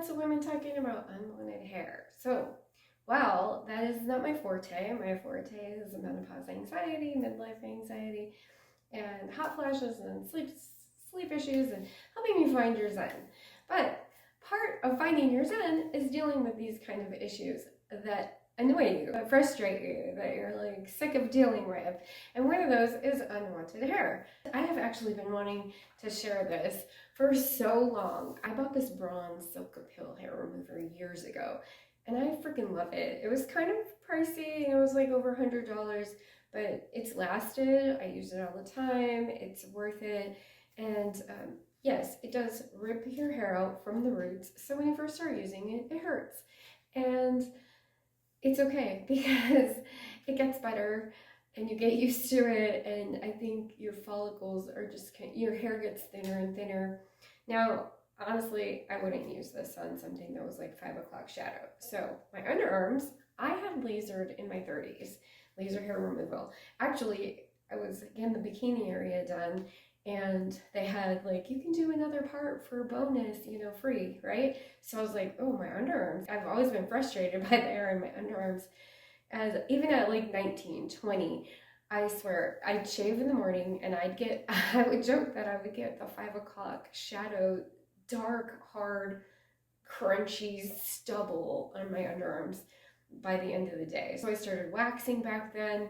lots of women talking about unwanted hair. So, well, that is not my forte. My forte is menopause anxiety, midlife anxiety, and hot flashes and sleep issues and helping you find your zen. But part of finding your zen is dealing with these kind of issues that annoy you, that frustrate you, that you're like sick of dealing with. And one of those is unwanted hair. I have actually been wanting to share this for so long. I bought this bronze silk appeal hair remover years ago, and I freaking love it. It was kind of pricey, it was like over $100, but it's lasted. I use it all the time. It's worth it. And yes, it does rip your hair out from the roots. So when you first start using it, it hurts. And it's okay because it gets better and you get used to it. And I think your follicles are just, your hair gets thinner and thinner. Now, honestly, I wouldn't use this on something that was like 5 o'clock shadow. So my underarms, I had lasered in my 30s, laser hair removal. Actually, I was getting the bikini area done, and they had like, you can do another part for bonus, you know, free, right? So I was like, oh, my underarms. I've always been frustrated by the hair in my underarms. As even at like 19, 20, I swear, I'd shave in the morning and I would joke that I would get the 5 o'clock shadow, dark, hard, crunchy stubble on my underarms by the end of the day. So I started waxing back then.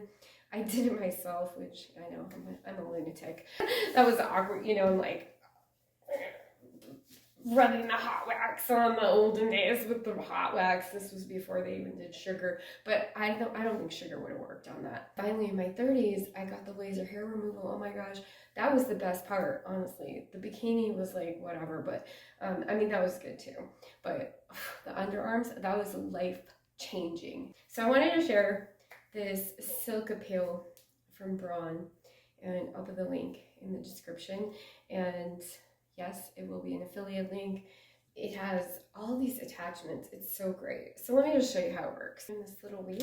I did it myself, which I know I'm a lunatic. That was awkward, you know, like running the hot wax on the olden days with the hot wax. This was before they even did sugar, but I don't think sugar would have worked on that. Finally, in my 30s, I got the laser hair removal. Oh my gosh, that was the best part, honestly. The bikini was like whatever, but I mean, that was good too. But the underarms, that was life-changing. So I wanted to share this silk appeal from Braun, and I'll put the link in the description. And yes, it will be an affiliate link. It has all these attachments. It's so great. So let me just show you how it works. And this little wheel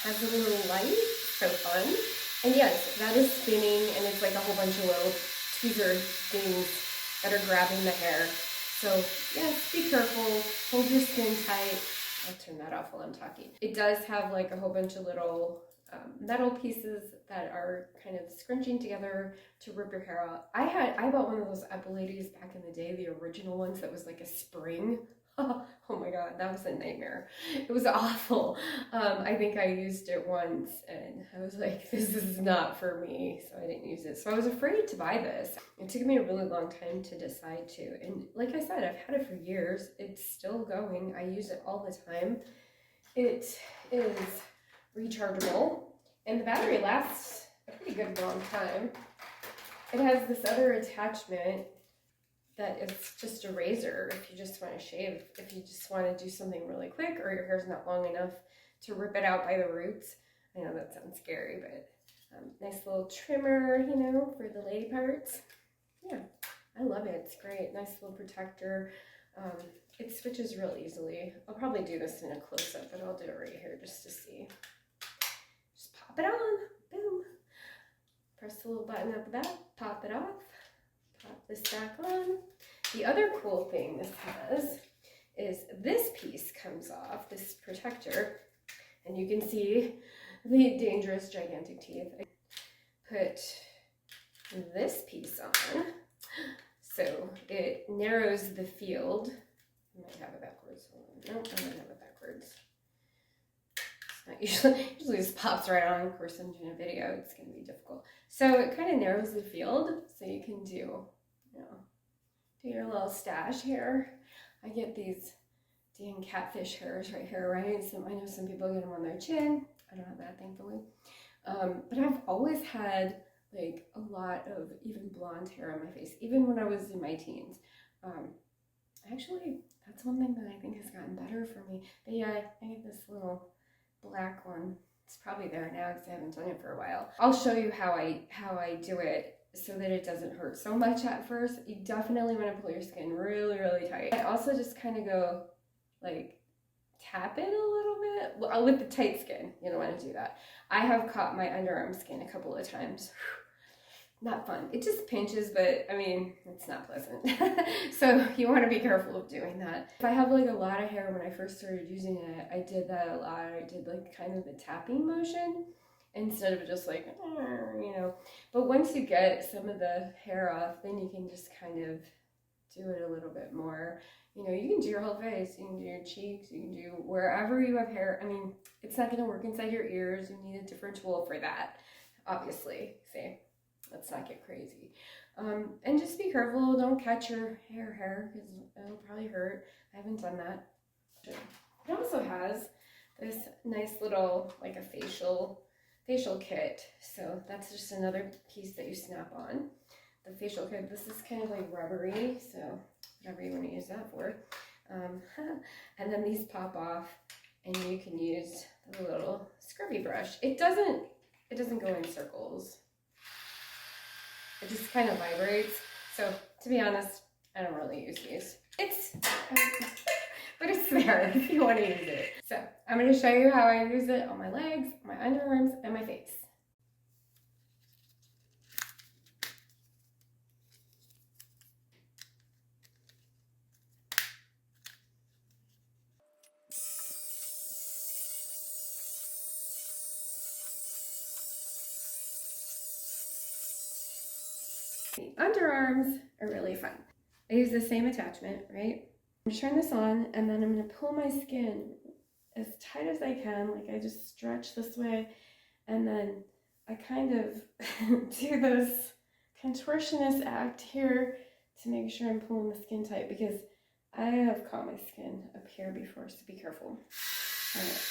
has a little light, so fun. And yes, that is spinning, and it's like a whole bunch of little tweezer things that are grabbing the hair. So yes, be careful, hold your skin tight. I'll turn that off while I'm talking. It does have like a whole bunch of little metal pieces that are kind of scrunching together to rip your hair out. I bought one of those Epiladies back in the day, the original ones that was like a spring. Oh my god, that was a nightmare. It was awful. I think I used it once and I was like, this is not for me, so I didn't use it. So I was afraid to buy this. It took me a really long time to decide to, and like I said, I've had it for years. It's still going. I use it all the time. It is rechargeable, and the battery lasts a pretty good long time. It has this other attachment that is just a razor if you just want to shave, if you just want to do something really quick, or your hair's not long enough to rip it out by the roots. I know that sounds scary, but nice little trimmer, you know, for the lady parts. Yeah, I love it. It's great. Nice little protector. It switches real easily. I'll probably do this in a close-up, but I'll do it right here just to see. Just pop it on. Boom. Press the little button at the back. Pop it off. Pop this back on. The other cool thing this has is this piece comes off, this protector, and you can see the dangerous gigantic teeth. I put this piece on, so it narrows the field. I might have it backwards. Nope, I might have it backwards. It's not usually just pops right on. Of course, I'm doing a video, it's going to be difficult. So it kind of narrows the field, so you can do, you know, do your little stash here. I get these dang catfish hairs right here, right? So I know some people get them on their chin. I don't have that, thankfully. But I've always had like a lot of even blonde hair on my face, even when I was in my teens. Actually, that's one thing that I think has gotten better for me. But yeah, I get this little black one. It's probably there now because I haven't done it for a while. I'll show you how I do it so that it doesn't hurt so much at first. You definitely want to pull your skin really, really tight. I also just kind of go like tap it a little bit. Well, with the tight skin, you don't want to do that. I have caught my underarm skin a couple of times. not fun. It just pinches, but I mean, it's not pleasant. So you want to be careful of doing that. If I have like a lot of hair, when I first started using it, I did that a lot. I did like kind of the tapping motion instead of just like, you know. But once you get some of the hair off, then you can just kind of do it a little bit more. You know, you can do your whole face, you can do your cheeks, you can do wherever you have hair. I mean, it's not going to work inside your ears. You need a different tool for that, obviously. See, let's not get crazy. And just be careful. Don't catch your hair because it'll probably hurt. I haven't done that. It also has this nice little, like a facial kit. So that's just another piece that you snap on. The facial kit, this is kind of like rubbery, so whatever you want to use that for. And then these pop off, and you can use the little scrubby brush. It doesn't go in circles. It just kind of vibrates. So to be honest, I don't really use these. But it's there if you want to use it. So I'm going to show you how I use it on my legs, my underarms, and my face. The underarms are really fun. I use the same attachment, right? I'm turn this on, and then I'm going to pull my skin as tight as I can. Like I just stretch this way, and then I kind of do this contortionist act here to make sure I'm pulling the skin tight, because I have caught my skin up here before, so be careful. All right.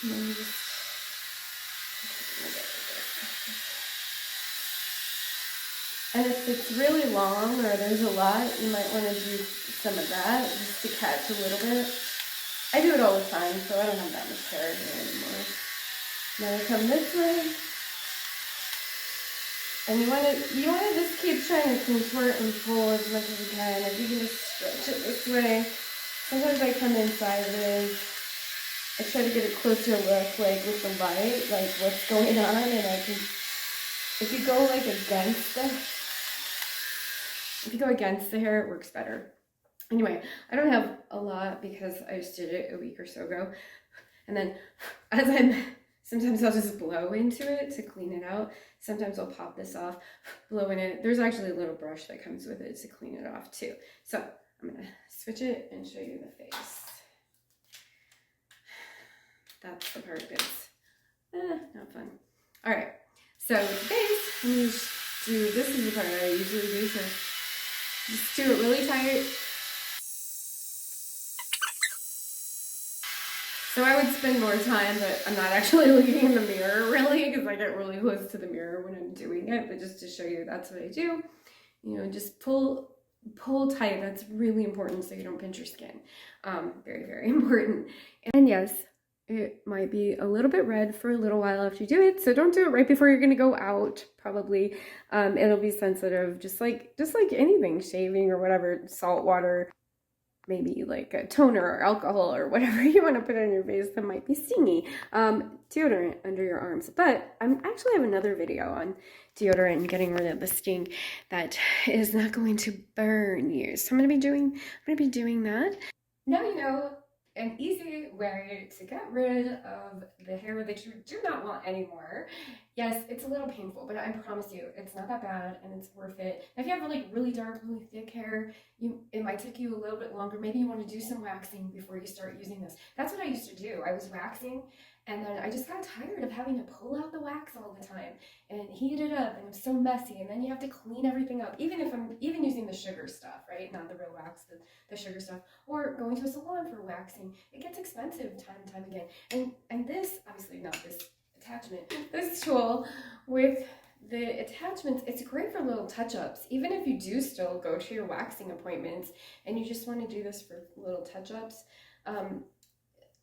And then you just and if it's really long or there's a lot, you might want to do some of that just to catch a little bit. I do it all the time, so I don't have that much hair here anymore. Then I come this way, and you want to just keep trying to contort and pull as much as you can. If you can just stretch it this way. Sometimes I come in sideways. I try to get a closer look, like with the light, like what's going on, and I can. If you go like against the hair, it works better. Anyway, I don't have a lot because I just did it a week or so ago. And then sometimes I'll just blow into it to clean it out. Sometimes I'll pop this off, blow in it. There's actually a little brush that comes with it to clean it off too. So I'm gonna switch it and show you the face. That's the part that's not fun. All right, so with the face, I'm gonna just do, this is the part that I usually do, so just do it really tight. So I would spend more time, but I'm not actually looking in the mirror really, because I get really close to the mirror when I'm doing it. But just to show you, that's what I do. You know, just pull tight. That's really important so you don't pinch your skin. Very, very important. And yes, it might be a little bit red for a little while after you do it, so don't do it right before you're gonna go out, probably. It'll be sensitive, just like anything, shaving or whatever, salt water, maybe like a toner or alcohol or whatever you want to put on your face that might be stingy. Deodorant under your arms. But I actually have another video on deodorant and getting rid of the stink that is not going to burn you. So I'm gonna be doing that. Now you know an easy way to get rid of the hair that you do not want anymore. Yes, it's a little painful, but I promise you, it's not that bad and it's worth it. Now, if you have like really dark, really thick hair, it might take you a little bit longer. Maybe you want to do some waxing before you start using this. That's what I used to do. I was waxing, and then I just got tired of having to pull out the wax all the time and heat it up, and it was so messy. And then you have to clean everything up, even if I'm using the sugar stuff, right? Not the real wax, the sugar stuff, or going to a salon for waxing. It gets expensive time and time again. And this, obviously not this attachment, this tool with the attachments, it's great for little touch-ups. Even if you do still go to your waxing appointments and you just want to do this for little touch-ups,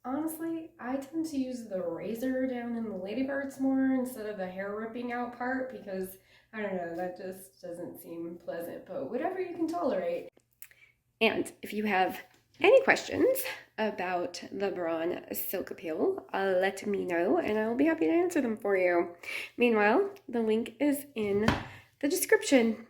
honestly, I tend to use the razor down in the lady parts more instead of the hair ripping out part, because I don't know, that just doesn't seem pleasant, but whatever you can tolerate. And if you have any questions about the Braun Silk Appeal, let me know and I will be happy to answer them for you. Meanwhile, the link is in the description.